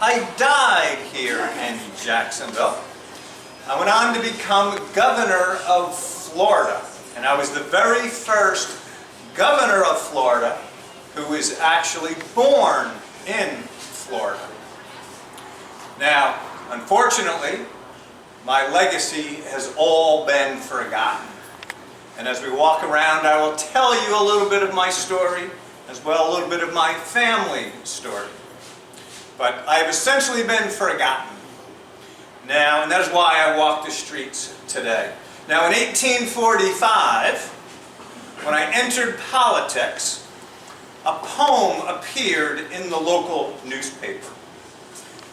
I died here in Jacksonville. I went on to become governor of Florida, and I was the very first governor of Florida who was actually born in Florida. Now, unfortunately, my legacy has all been forgotten. And as we walk around, I will tell you a little bit of my story, as well a little bit of my family story. But I have essentially been forgotten. Now, and that is why I walk the streets today. Now, in 1845, when I entered politics, a poem appeared in the local newspaper.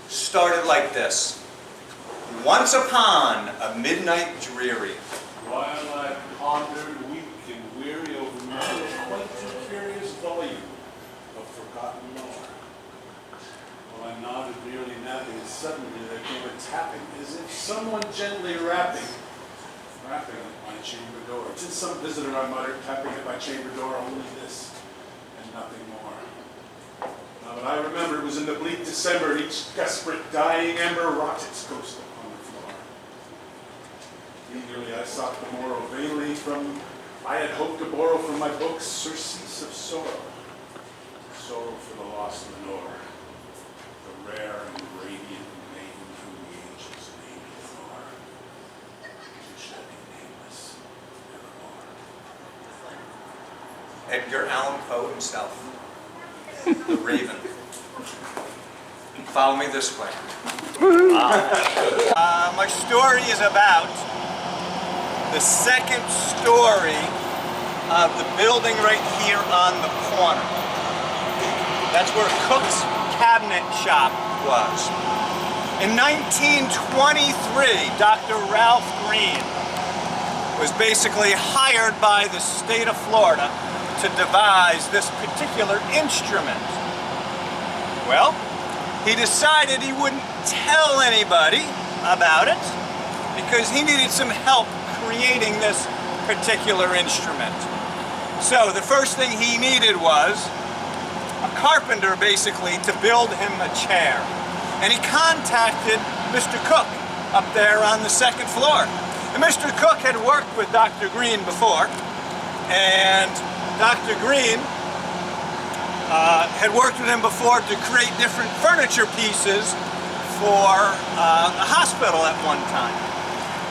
Started like this: once upon a midnight dreary, while I pondered, weak and weary, over many quite too curious volume of forgotten lore. While I nodded, nearly napping, and suddenly there came a tapping, as if someone gently rapping at my chamber door. "'Tis some visitor," I muttered, tapping at my chamber door, "only this, and nothing more." Now that I remember, it was in the bleak December, and each desperate dying ember rocked its ghost upon the floor. Eagerly I sought the morrow, vainly I had hoped to borrow from my books surcease of sorrow. Sorrow for the lost Lenore, the rare and radiant maiden whom the ages may ignore, who shall be nameless nevermore. Edgar Allan Poe himself, the Raven. Follow me this way. My story is about the second story of the building right here on the corner. That's where Cook's Cabinet Shop was. In 1923, Dr. Ralph Green was basically hired by the state of Florida to devise this particular instrument. Well, he decided he wouldn't tell anybody about it because he needed some help creating this particular instrument. So the first thing he needed was a carpenter, basically, to build him a chair. And he contacted Mr. Cook up there on the second floor. And Mr. Cook had worked with Dr. Green before, and Dr. Green had worked with him before to create different furniture pieces for a hospital at one time.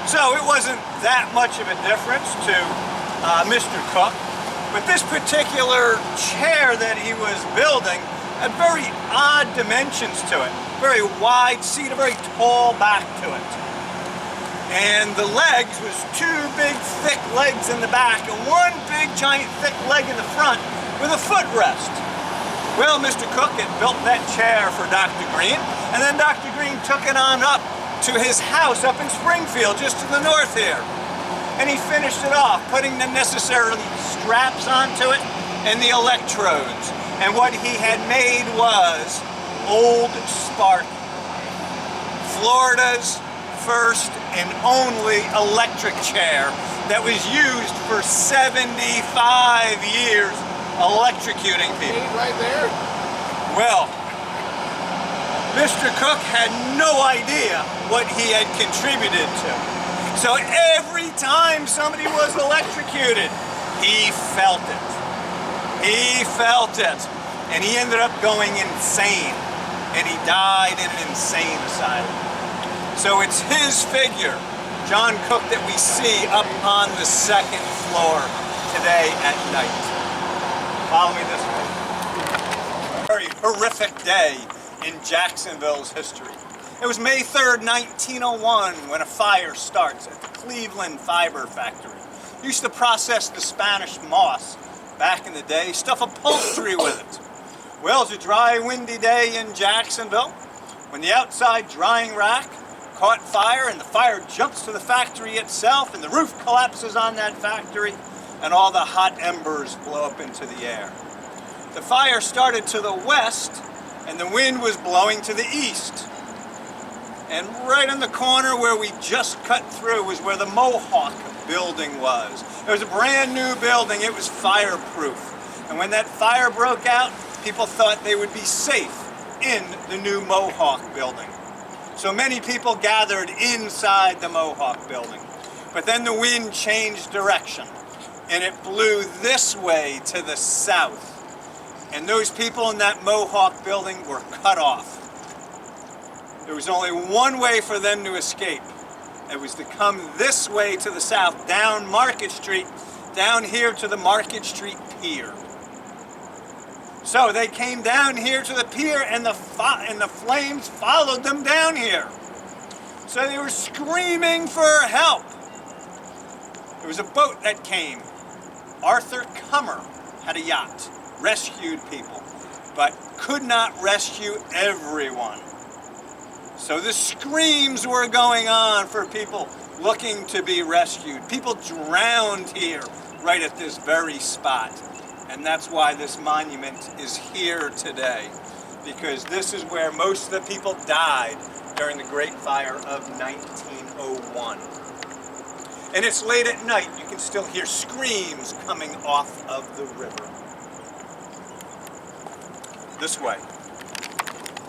So it wasn't that much of a difference to Mr. Cook, but this particular chair that he was building had very odd dimensions to it. Very wide seat, a very tall back to it. And the legs was two big thick legs in the back and one big giant thick leg in the front with a footrest. Well, Mr. Cook had built that chair for Dr. Green, and then Dr. Green took it on up to his house up in Springfield, just to the north here. And he finished it off, putting the necessary straps onto it and the electrodes. And what he had made was Old Sparky, Florida's first and only electric chair that was used for 75 years electrocuting people. Right there? Well, Mr. Cook had no idea what he had contributed to. So every time somebody was electrocuted, he felt it. He felt it. And he ended up going insane. And he died in an insane asylum. So it's his figure, John Cook, that we see up on the second floor today at night. Follow me this way. Very horrific day in Jacksonville's history. It was May 3rd, 1901, when a fire starts at the Cleveland Fiber Factory. Used to process the Spanish moss back in the day, stuff upholstery with it. Well, it's a dry, windy day in Jacksonville when the outside drying rack caught fire and the fire jumps to the factory itself and the roof collapses on that factory and all the hot embers blow up into the air. The fire started to the west and the wind was blowing to the east. And right in the corner where we just cut through was where the Mohawk building was. It was a brand new building, it was fireproof. And when that fire broke out, people thought they would be safe in the new Mohawk building. So many people gathered inside the Mohawk building. But then the wind changed direction and it blew this way to the south. And those people in that Mohawk building were cut off. There was only one way for them to escape. It was to come this way to the south, down Market Street, down here to the Market Street Pier. So they came down here to the pier and the flames followed them down here. So they were screaming for help. There was a boat that came. Arthur Cummer had a yacht, rescued people, but could not rescue everyone. So the screams were going on for people looking to be rescued. People drowned here right at this very spot. And that's why this monument is here today, because this is where most of the people died during the Great Fire of 1901. And it's late at night. You can still hear screams coming off of the river. This way.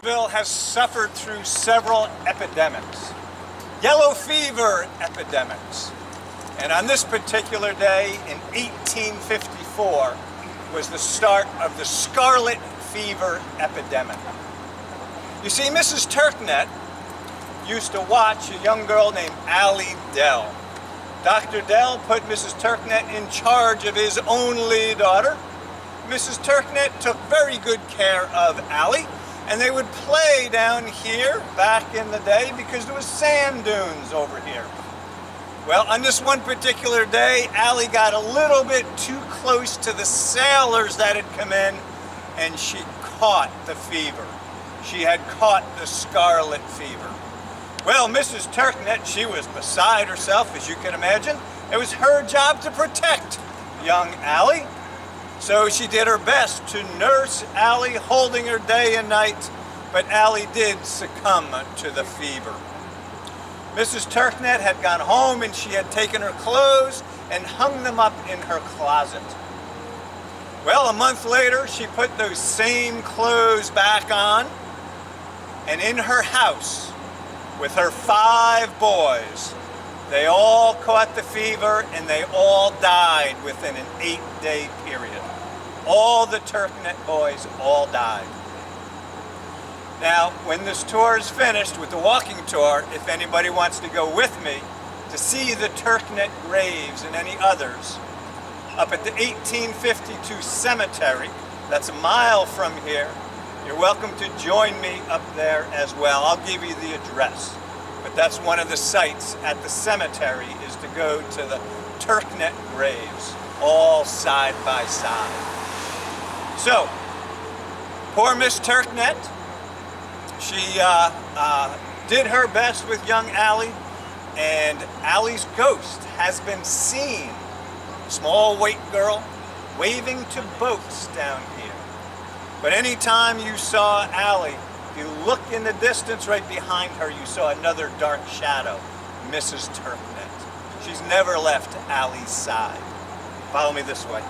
Jacksonville has suffered through several epidemics. Yellow fever epidemics. And on this particular day in 1854 was the start of the scarlet fever epidemic. You see, Mrs. Turknett used to watch a young girl named Allie Dell. Dr. Dell put Mrs. Turknett in charge of his only daughter. Mrs. Turknett took very good care of Allie, and they would play down here back in the day because there was sand dunes over here. Well, on this one particular day, Allie got a little bit too close to the sailors that had come in, and she caught the fever. She had caught the scarlet fever. Well, Mrs. Turknett, she was beside herself, as you can imagine. It was her job to protect young Allie. So she did her best to nurse Allie, holding her day and night, but Allie did succumb to the fever. Mrs. Turknett had gone home and she had taken her clothes and hung them up in her closet. Well, a month later, she put those same clothes back on, and in her house, with her 5 boys, they all caught the fever and they all died within an 8-day period. All the Turknett boys all died. Now, when this tour is finished with the walking tour, if anybody wants to go with me to see the Turknett graves and any others, up at the 1852 cemetery, that's a mile from here, you're welcome to join me up there as well. I'll give you the address. But that's one of the sites at the cemetery, is to go to the Turknett graves, all side by side. So, poor Miss Turknett, she did her best with young Allie, and Allie's ghost has been seen, small white girl, waving to boats down here. But anytime you saw Allie, if you look in the distance right behind her, you saw another dark shadow, Mrs. Turknett. She's never left Allie's side. Follow me this way.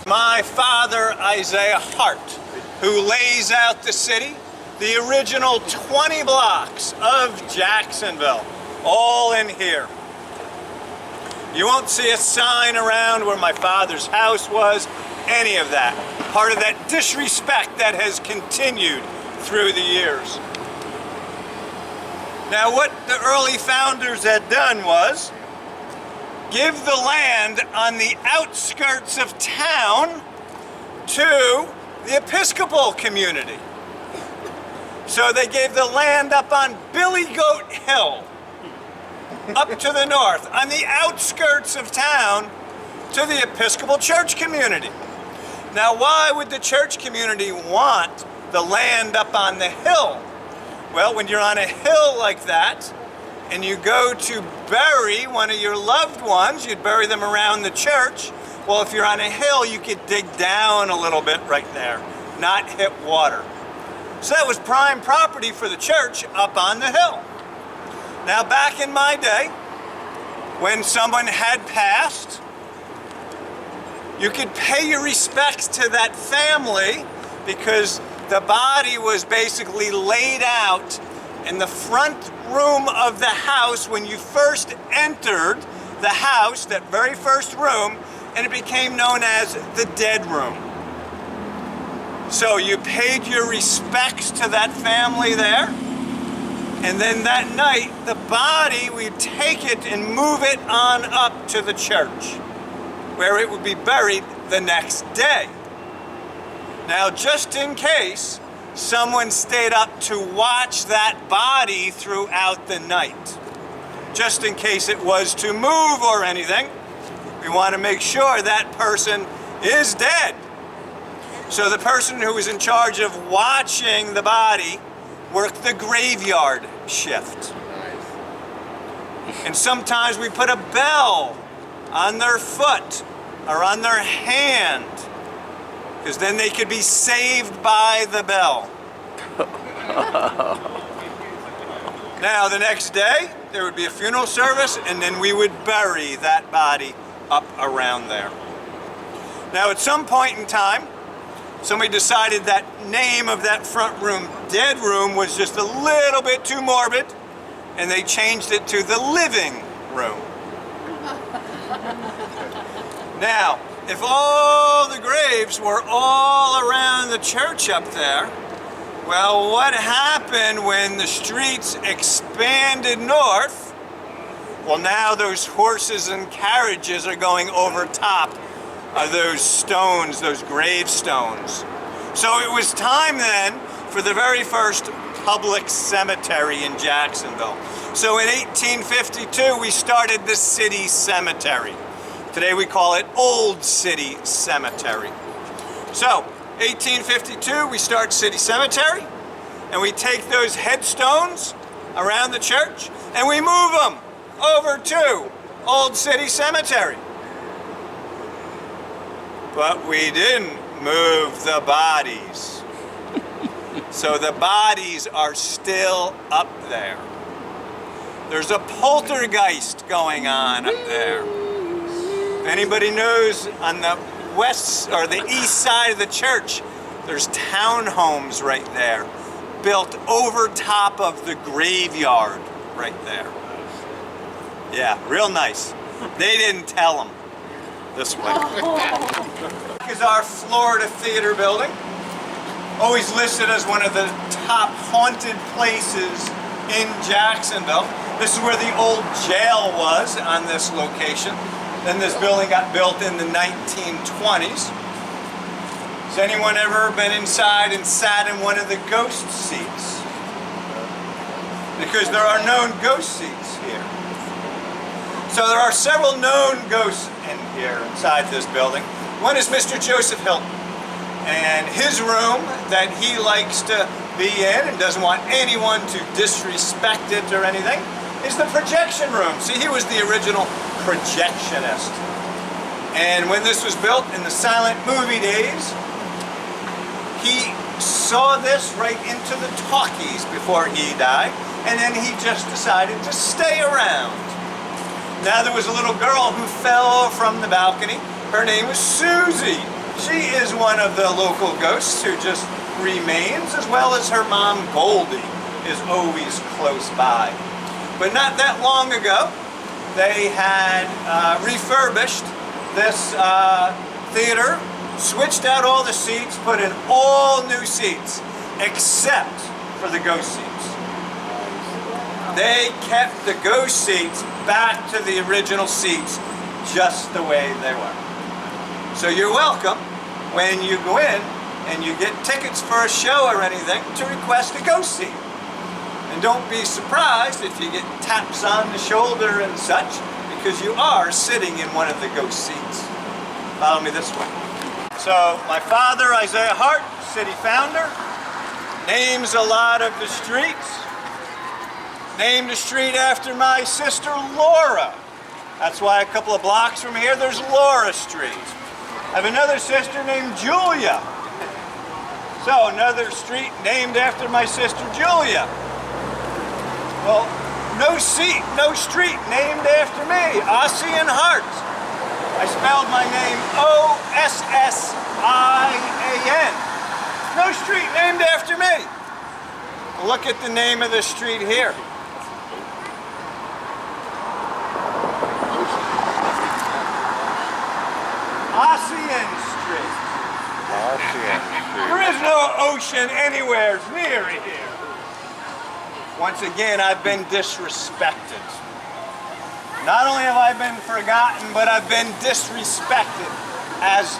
My father, Isaiah Hart, who lays out the city, the original 20 blocks of Jacksonville, all in here. You won't see a sign around where my father's house was, any of that. Part of that disrespect that has continued through the years. Now, what the early founders had done was give the land on the outskirts of town to the Episcopal community. So they gave the land up on Billy Goat Hill, up to the north, on the outskirts of town, to the Episcopal church community. Now, why would the church community want the land up on the hill? Well, when you're on a hill like that, and you go to bury one of your loved ones, you'd bury them around the church. Well, if you're on a hill, you could dig down a little bit right there, not hit water. So that was prime property for the church up on the hill. Now, back in my day, when someone had passed, you could pay your respects to that family because the body was basically laid out in the front room of the house when you first entered the house, that very first room, and it became known as the dead room. So you paid your respects to that family there, and then that night, the body, we'd take it and move it on up to the church, where it would be buried the next day. Now, just in case someone stayed up to watch that body throughout the night, just in case it was to move or anything, we want to make sure that person is dead. So the person who was in charge of watching the body worked the graveyard shift. And sometimes we put a bell on their foot or on their hand, because then they could be saved by the bell. Now the next day, there would be a funeral service, and then we would bury that body up around there. Now at some point in time, somebody decided that name of that front room, dead room, was just a little bit too morbid, and they changed it to the living room. Now, if all the graves were all around the church up there, well, what happened when the streets expanded north? Well, now those horses and carriages are going over top of those stones, those gravestones. So it was time then for the very first public cemetery in Jacksonville. So in 1852, we started the city cemetery. Today we call it Old City Cemetery. So, 1852, we start City Cemetery, and we take those headstones around the church, and we move them over to Old City Cemetery. But we didn't move the bodies. So the bodies are still up there. There's a poltergeist going on up there. If anybody knows, on the west or the east side of the church, there's townhomes right there, built over top of the graveyard right there. Yeah, real nice. They didn't tell them. This way. Is our Florida Theater building. Always listed as one of the top haunted places in Jacksonville. This is where the old jail was on this location. Then this building got built in the 1920s. Has anyone ever been inside and sat in one of the ghost seats? Because there are known ghost seats here. So there are several known ghosts in here inside this building. One is Mr. Joseph Hilton. And his room that he likes to be in and doesn't want anyone to disrespect it or anything is the projection room. See, he was the original projectionist. And when this was built in the silent movie days, he saw this right into the talkies before he died, and then he just decided to stay around. Now there was a little girl who fell from the balcony. Her name was Susie. She is one of the local ghosts who just remains, as well as her mom Goldie is always close by. But not that long ago, they had refurbished this theater, switched out all the seats, put in all new seats, except for the ghost seats. They kept the ghost seats back to the original seats just the way they were. So you're welcome when you go in and you get tickets for a show or anything to request a ghost seat. And don't be surprised if you get taps on the shoulder and such, because you are sitting in one of the ghost seats. Follow me this way. So my father, Isaiah Hart, city founder, names a lot of the streets. Named a street after my sister Laura. That's why a couple of blocks from here there's Laura Street. I have another sister named Julia. So another street named after my sister Julia. Well, no street named after me, Ossian Hart. I spelled my name O-S-S-I-A-N. no street named after me. Look at the name of the street here. Ocean Street. There is no ocean anywhere near here. Once again, I've been disrespected. Not only have I been forgotten, but I've been disrespected as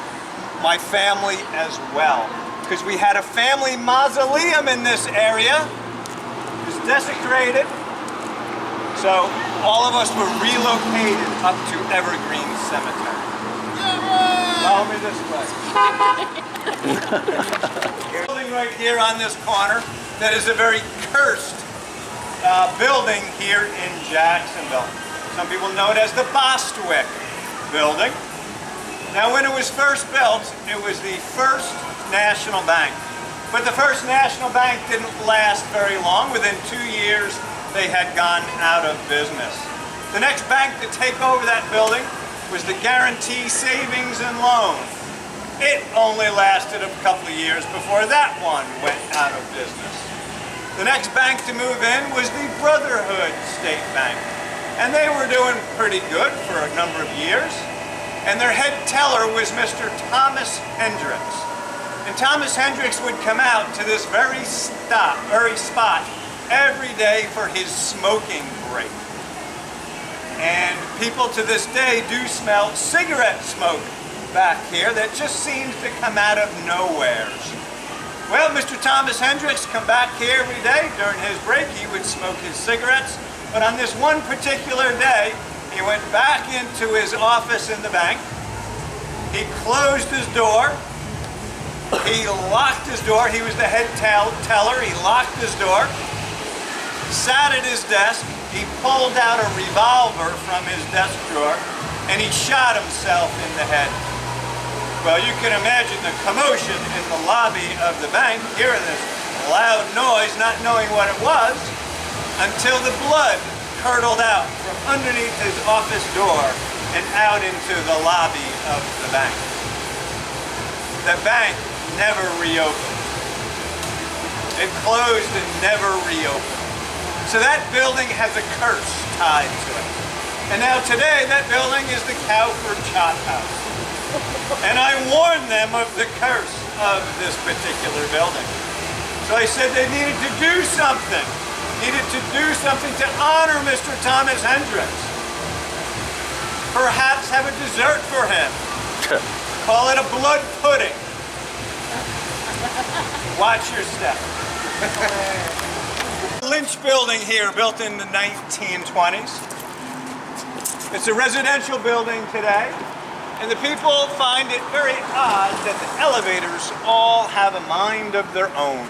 my family as well. Because we had a family mausoleum in this area. It was desecrated. So all of us were relocated up to Evergreen Cemetery. Follow me this way. Building right here on this corner that is a very cursed building here in Jacksonville. Some people know it as the Bostwick building. Now when it was first built, it was the First National Bank. But the First National Bank didn't last very long. Within 2 years, they had gone out of business. The next bank to take over that building was the Guarantee Savings and Loan. It only lasted a couple of years before that one went out of business. The next bank to move in was the Brotherhood State Bank. And they were doing pretty good for a number of years. And their head teller was Mr. Thomas Hendricks. And Thomas Hendricks would come out to this very spot every day for his smoking break. And people to this day do smell cigarette smoke back here that just seems to come out of nowhere. Well, Mr. Thomas Hendricks come back here every day. During his break, he would smoke his cigarettes. But on this one particular day, he went back into his office in the bank. He closed his door. He locked his door. He was the head teller. He locked his door, sat at his desk. He pulled out a revolver from his desk drawer, and he shot himself in the head. Well, you can imagine the commotion in the lobby of the bank, hearing this loud noise, not knowing what it was, until the blood curdled out from underneath his office door and out into the lobby of the bank. The bank never reopened. It closed and never reopened. So that building has a curse tied to it. And now today, that building is the Cowford Chop House. And I warned them of the curse of this particular building. So I said they needed to do something. Needed to do something to honor Mr. Thomas Hendricks. Perhaps have a dessert for him. Call it a blood pudding. Watch your step. Lynch building here, built in the 1920s. It's a residential building today, and the people find it very odd that the elevators all have a mind of their own.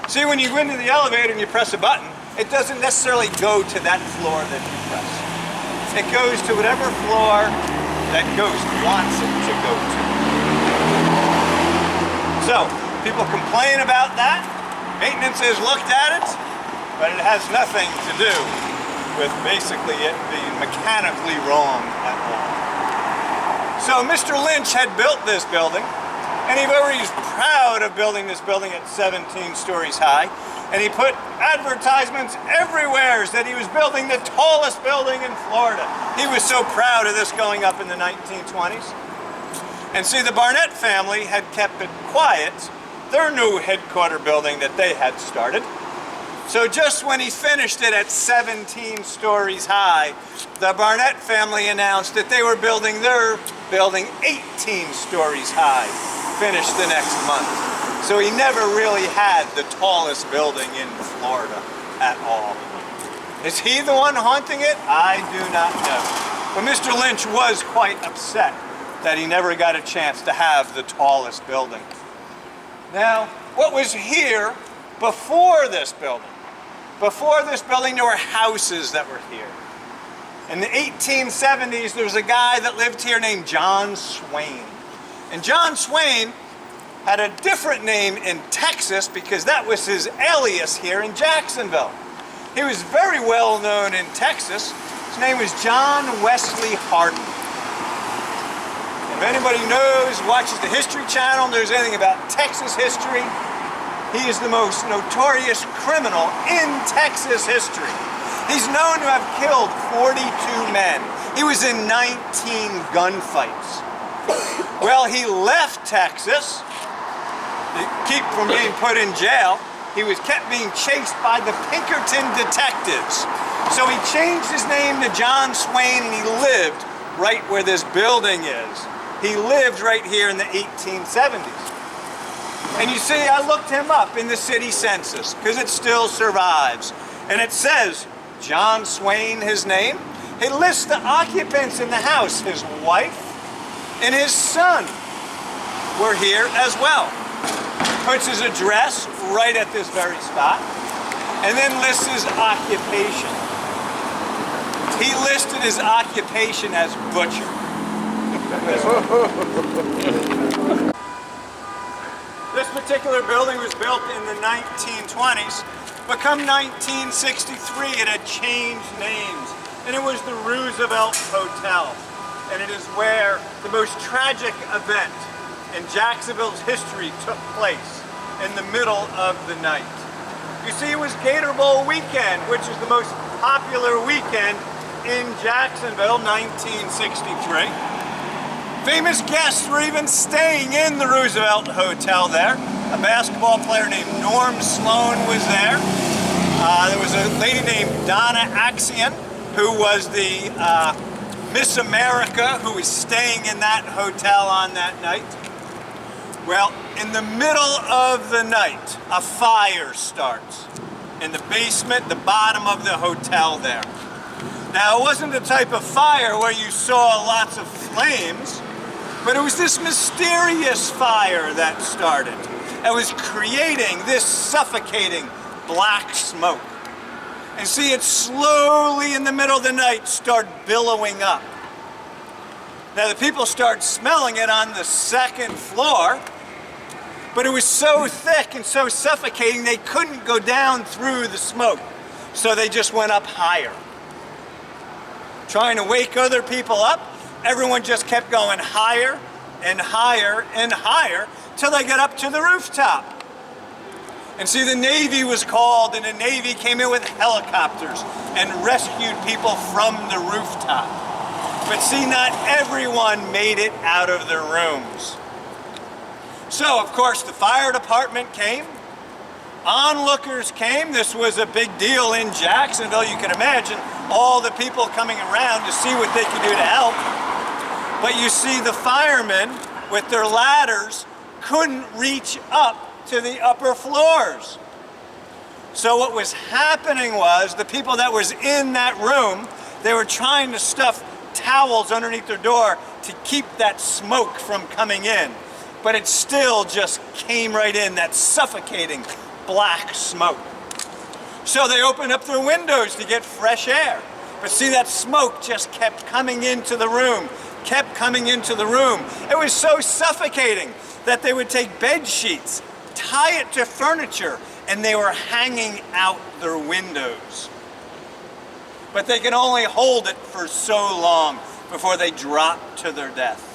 See, when you go into the elevator and you press a button, it doesn't necessarily go to that floor that you press. It goes to whatever floor that ghost wants it to go to. So, people complain about that. Maintenance has looked at it, but it has nothing to do with basically it being mechanically wrong at all. So Mr. Lynch had built this building, and he was proud of building this building at 17 stories high, and he put advertisements everywhere that he was building the tallest building in Florida. He was so proud of this going up in the 1920s. And see, the Barnett family had kept it quiet, their new headquarter building that they had started. So just when he finished it at 17 stories high, the Barnett family announced that they were building their building 18 stories high, finished the next month. So he never really had the tallest building in Florida at all. Is he the one haunting it? I do not know. But Mr. Lynch was quite upset that he never got a chance to have the tallest building. Now, what was here before this building? Before this building, there were houses that were here. In the 1870s, there was a guy that lived here named John Swain. And John Swain had a different name in Texas because that was his alias here in Jacksonville. He was very well known in Texas. His name was John Wesley Hardin. And If anybody knows, watches the History Channel, knows anything about Texas history, he is the most notorious criminal in Texas history. He's known to have killed 42 men. He was in 19 gunfights. Well, he left Texas to keep from being put in jail. He was kept being chased by the Pinkerton detectives. So he changed his name to John Swain, and he lived right where this building is. He lived right here in the 1870s. And you see, I looked him up in the city census, because it still survives. And it says, John Swain, his name. It lists the occupants in the house. His wife and his son were here as well. Puts his address right at this very spot, and then lists his occupation. He listed his occupation as butcher. This particular building was built in the 1920s, but come 1963 it had changed names, and it was the Roosevelt Hotel. And it is where the most tragic event in Jacksonville's history took place, in the middle of the night. You see, it was Gator Bowl weekend, which is the most popular weekend in Jacksonville, 1963. Famous guests were even staying in the Roosevelt Hotel there. A basketball player named Norm Sloan was there. There was a lady named Donna Axion, who was the Miss America, who was staying in that hotel on that night. Well, in the middle of the night, a fire starts in the basement, the bottom of the hotel there. Now, it wasn't the type of fire where you saw lots of flames, but it was this mysterious fire that started. It was creating this suffocating black smoke. And see, it slowly in the middle of the night started billowing up. Now the people started smelling it on the second floor, but it was so thick and so suffocating they couldn't go down through the smoke. So they just went up higher. Trying to wake other people up, everyone just kept going higher and higher and higher till they got up to the rooftop. And see, the Navy was called, and the Navy came in with helicopters and rescued people from the rooftop. But see, not everyone made it out of their rooms. So, of course, the fire department came, onlookers came. This was a big deal in Jacksonville. You can imagine all the people coming around to see what they could do to help. But you see, the firemen, with their ladders, couldn't reach up to the upper floors. So what was happening was the people that was in that room, they were trying to stuff towels underneath their door to keep that smoke from coming in. But it still just came right in, that suffocating black smoke. So they opened up their windows to get fresh air. But see, that smoke just kept coming into the room, kept coming into the room. It was so suffocating that they would take bed sheets, tie it to furniture, and they were hanging out their windows. But they could only hold it for so long before they dropped to their death.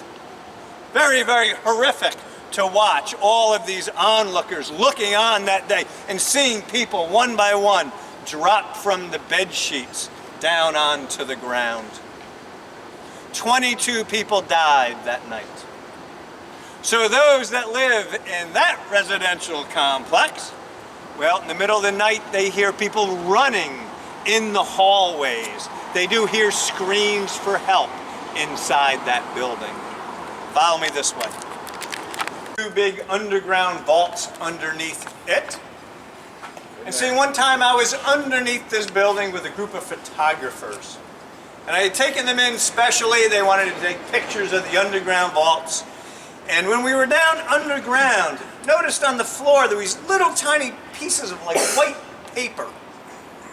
Very, very horrific to watch all of these onlookers looking on that day and seeing people one by one drop from the bed sheets down onto the ground. 22 people died that night. So those that live in that residential complex, well, in the middle of the night, they hear people running in the hallways. They do hear screams for help inside that building. Follow me this way. Two big underground vaults underneath it. And see, one time I was underneath this building with a group of photographers. And I had taken them in specially. They wanted to take pictures of the underground vaults. And when we were down underground, noticed on the floor there was little tiny pieces of like white paper.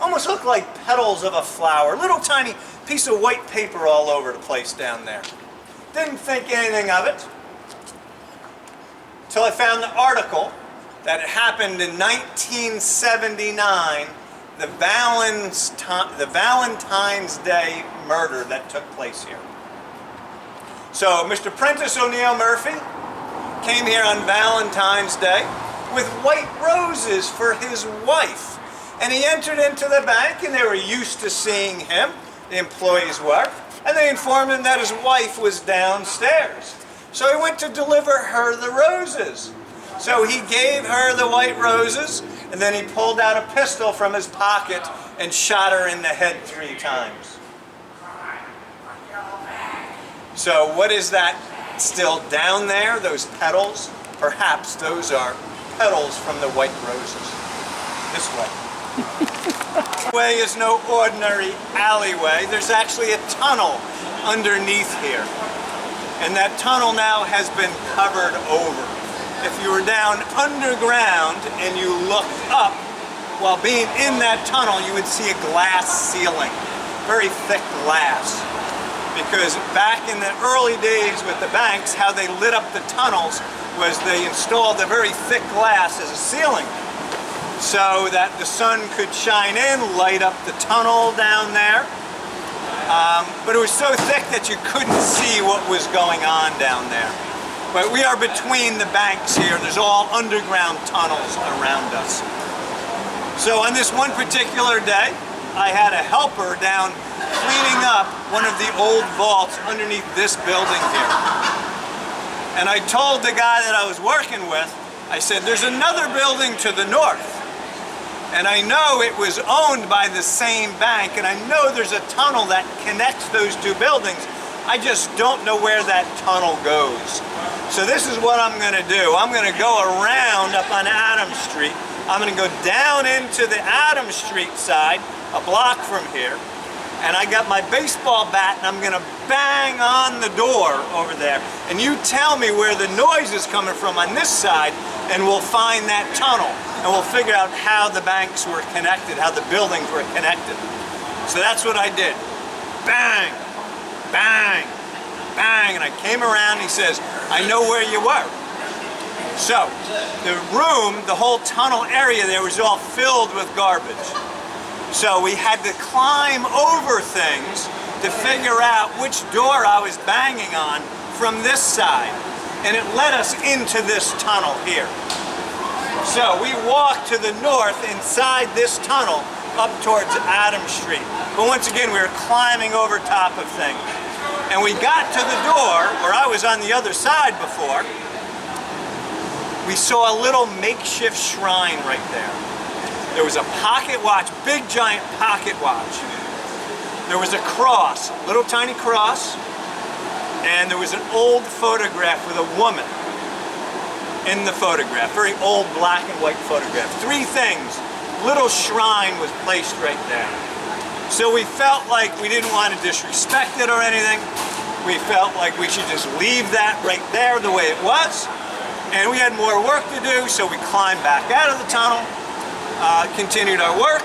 Almost looked like petals of a flower. Little tiny piece of white paper all over the place down there. Didn't think anything of it until I found the article that happened in 1979, the Valentine's Day murder that took place here. So Mr. Prentice O'Neill Murphy came here on Valentine's Day with white roses for his wife. And he entered into the bank, and they were used to seeing him, the employees were, and they informed him that his wife was downstairs. So he went to deliver her the roses. So he gave her the white roses, and then he pulled out a pistol from his pocket and shot her in the head 3 times. So what is that still down there, those petals? Perhaps those are petals from the white roses. This way. This way is no ordinary alleyway. There's actually a tunnel underneath here. And that tunnel now has been covered over. If you were down underground and you looked up, while being in that tunnel, you would see a glass ceiling. Very thick glass. Because back in the early days with the banks, how they lit up the tunnels was they installed a very thick glass as a ceiling, so that the sun could shine in, light up the tunnel down there. But it was so thick that you couldn't see what was going on down there. But we are between the banks here. There's all underground tunnels around us. So on this one particular day, I had a helper down cleaning up one of the old vaults underneath this building here. And I told the guy that I was working with, I said, there's another building to the north. And I know it was owned by the same bank, and I know there's a tunnel that connects those 2 buildings. I just don't know where that tunnel goes. So this is what I'm going to do. I'm going to go around up on Adams Street. I'm going to go down into the Adams Street side, a block from here. And I got my baseball bat, and I'm going to bang on the door over there. And you tell me where the noise is coming from on this side, and we'll find that tunnel. And we'll figure out how the banks were connected, how the buildings were connected. So that's what I did. Bang, bang, bang. And I came around, and he says, I know where you were. So the room, the whole tunnel area there was all filled with garbage. So we had to climb over things to figure out which door I was banging on from this side. And it led us into this tunnel here. So we walked to the north inside this tunnel up towards Adams Street. But once again, we were climbing over top of things. And we got to the door where I was on the other side before. We saw a little makeshift shrine right there. There was a pocket watch, big giant pocket watch. There was a cross, a little tiny cross, and there was an old photograph with a woman in the photograph, very old black and white photograph. 3 things, little shrine was placed right there. So we felt like we didn't want to disrespect it or anything. We felt like we should just leave that right there the way it was. And we had more work to do, so we climbed back out of the tunnel. Continued our work.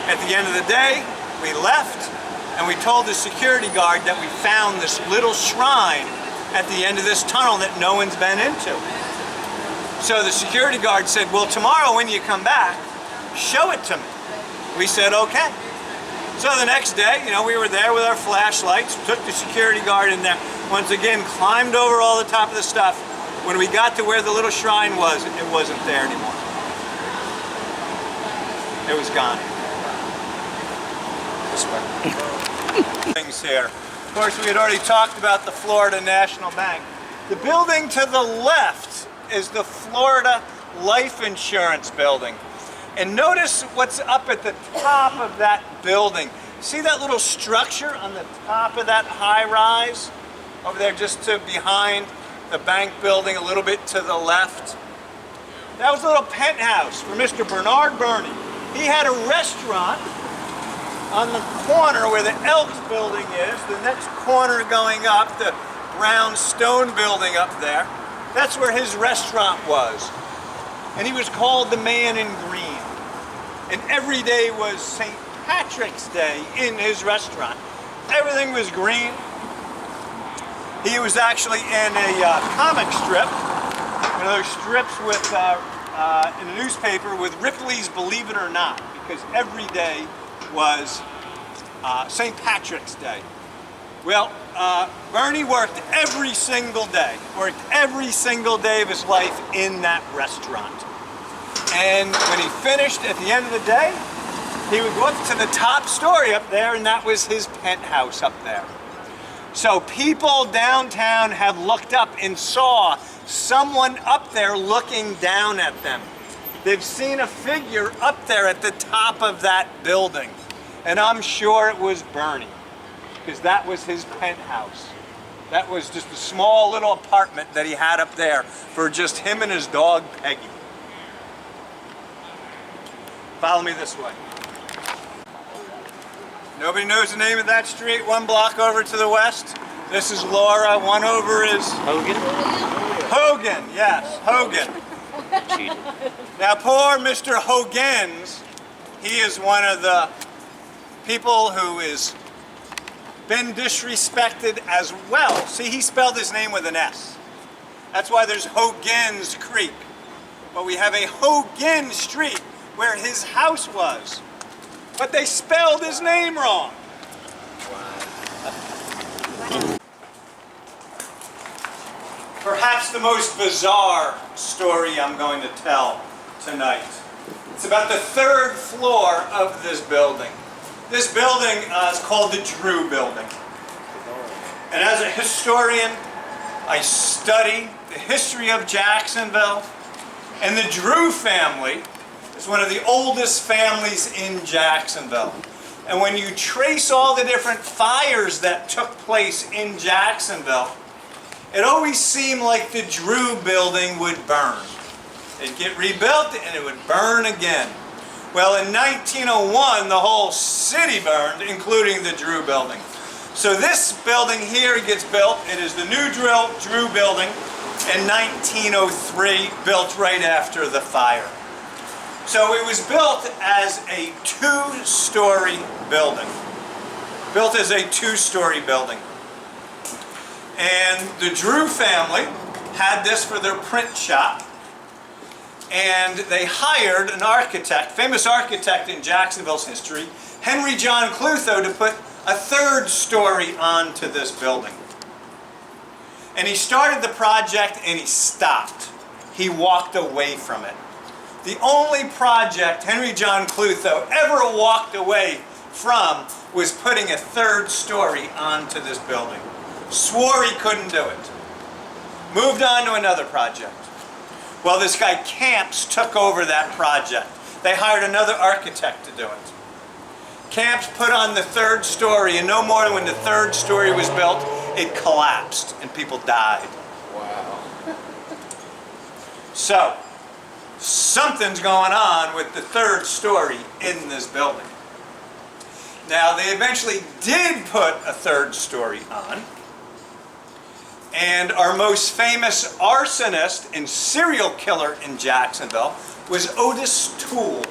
At the end of the day, we left, and we told the security guard that we found this little shrine at the end of this tunnel that no one's been into. So the security guard said, well, tomorrow when you come back, show it to me. We said, okay. So the next day, we were there with our flashlights, took the security guard in there, once again, climbed over all the top of the stuff. When we got to where the little shrine was, it wasn't there anymore. It was gone. This way. Things here. Of course, we had already talked about the Florida National Bank. The building to the left is the Florida Life Insurance Building. And notice what's up at the top of that building. See that little structure on the top of that high rise? Over there just to behind the bank building, a little bit to the left. That was a little penthouse for Mr. Bernard Burney. He had a restaurant on the corner where the Elks building is, the next corner going up, the brown stone building up there. That's where his restaurant was. And he was called the Man in Green. And every day was St. Patrick's Day in his restaurant. Everything was green. He was actually in a comic strip, one of those strips with in a newspaper with Ripley's Believe It or Not, because every day was St. Patrick's Day. Well, Bernie worked every single day. Worked every single day of his life in that restaurant. And when he finished at the end of the day, he would go up to the top story up there, and that was his penthouse up there. So people downtown have looked up and saw someone up there looking down at them. They've seen a figure up there at the top of that building. And I'm sure it was Bernie, because that was his penthouse. That was just a small little apartment that he had up there for just him and his dog, Peggy. Follow me this way. Nobody knows the name of that street, one block over to the west. This is Laura, one over is... Hogan? Hogan, yes, Hogan. Now poor Mr. Hogan's, he is one of the people who is been disrespected as well. See, he spelled his name with an S. That's why there's Hogan's Creek. But we have a Hogan Street where his house was. But they spelled his name wrong. Perhaps the most bizarre story I'm going to tell tonight. It's about the third floor of this building. This building is called the Drew Building. And as a historian, I study the history of Jacksonville. And the Drew family is one of the oldest families in Jacksonville. And when you trace all the different fires that took place in Jacksonville, it always seemed like the Drew Building would burn. It'd get rebuilt and it would burn again. Well, in 1901, the whole city burned, including the Drew Building. So this building here gets built. It is the new Drew Building in 1903, built right after the fire. So it was built as a two-story building. Built as a two-story building. And the Drew family had this for their print shop. And they hired an architect, famous architect in Jacksonville's history, Henry John Clutho, to put a third story onto this building. And he started the project and he stopped. He walked away from it. The only project Henry John Clutho ever walked away from was putting a third story onto this building. Swore he couldn't do it. Moved on to another project. Well, this guy Camps took over that project. They hired another architect to do it. Camps put on the third story, and no more than when the third story was built, it collapsed and people died. Wow. So, something's going on with the third story in this building. Now, they eventually did put a third story on. And our most famous arsonist and serial killer in Jacksonville was Otis Toole.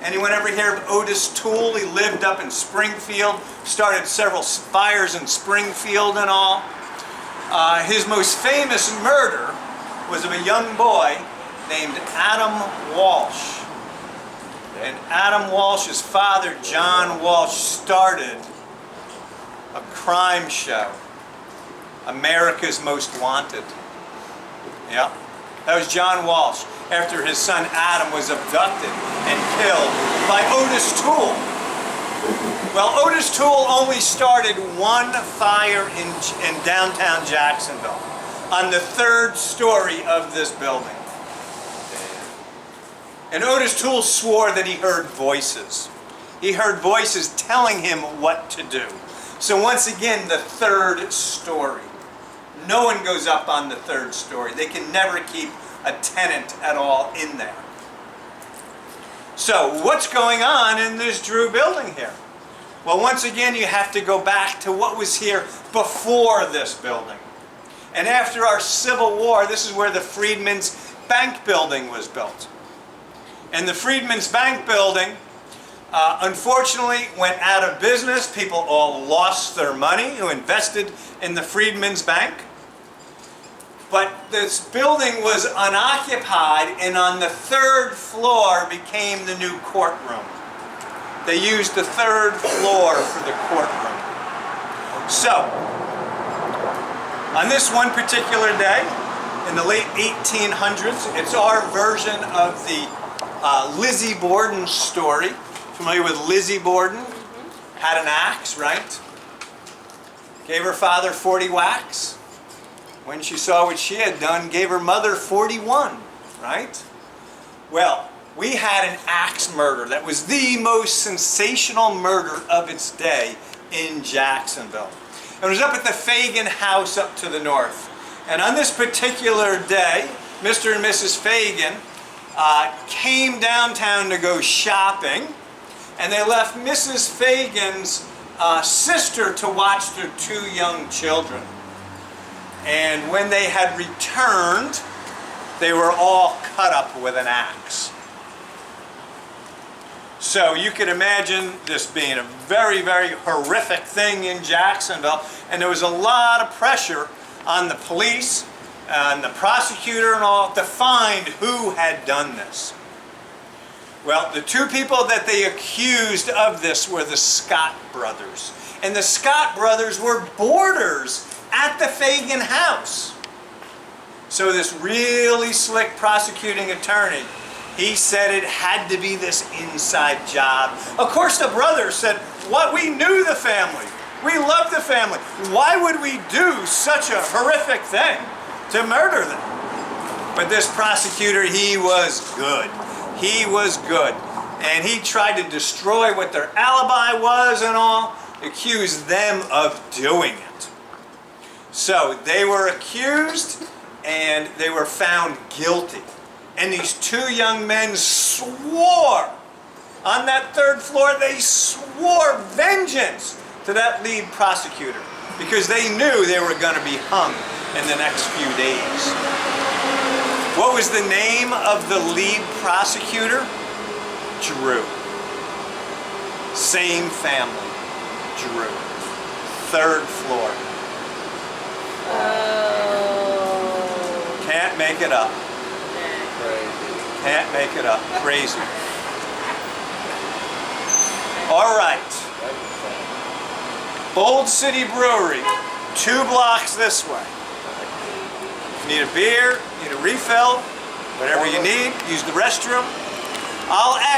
Anyone ever hear of Otis Toole? He lived up in Springfield, started several fires in Springfield and all. His most famous murder was of a young boy named Adam Walsh. And Adam Walsh's father, John Walsh, started a crime show. America's Most Wanted. Yeah, that was John Walsh after his son Adam was abducted and killed by Otis Toole. Well, Otis Toole only started one fire in downtown Jacksonville on the third story of this building. And Otis Toole swore that he heard voices. He heard voices telling him what to do. So once again, the third story. No one goes up on the third story. They can never keep a tenant at all in there. So what's going on in this Drew building here? Well, once again, you have to go back to what was here before this building. And after our Civil War, this is where the Freedmen's Bank building was built. And the Freedmen's Bank building, unfortunately, went out of business. People all lost their money who invested in the Freedmen's Bank. But this building was unoccupied, and on the third floor became the new courtroom. They used the third floor for the courtroom. So, on this one particular day, in the late 1800s, it's our version of the Lizzie Borden story. Familiar with Lizzie Borden? Had an axe, right? Gave her father 40 whacks. When she saw what she had done, gave her mother 41, right? Well, we had an axe murder that was the most sensational murder of its day in Jacksonville. It was up at the Fagan house up to the north. And on this particular day, Mr. and Mrs. Fagan came downtown to go shopping, and they left Mrs. Fagan's sister to watch their 2 young children. And when they had returned, they were all cut up with an axe. So you could imagine this being a very, very horrific thing in Jacksonville, and there was a lot of pressure on the police and the prosecutor and all to find who had done this. Well, the 2 people that they accused of this were the Scott brothers. And the Scott brothers were boarders at the Fagan house. So this really slick prosecuting attorney, he said it had to be this inside job. Of course, the brothers said, "What? We knew the family. We loved the family. Why would we do such a horrific thing to murder them?" But this prosecutor, he was good. He was good. And he tried to destroy what their alibi was and all, accused them of doing it. So they were accused and they were found guilty. And these 2 young men swore on that 3rd floor, they swore vengeance to that lead prosecutor because they knew they were going to be hung in the next few days. What was the name of the lead prosecutor? Drew. Same family. Drew. 3rd floor. Oh. Can't make it up. Can't make it up. Crazy. All right. Bold City Brewery, 2 blocks this way. If you need a beer, need a refill, whatever you need, use the restroom. I'll add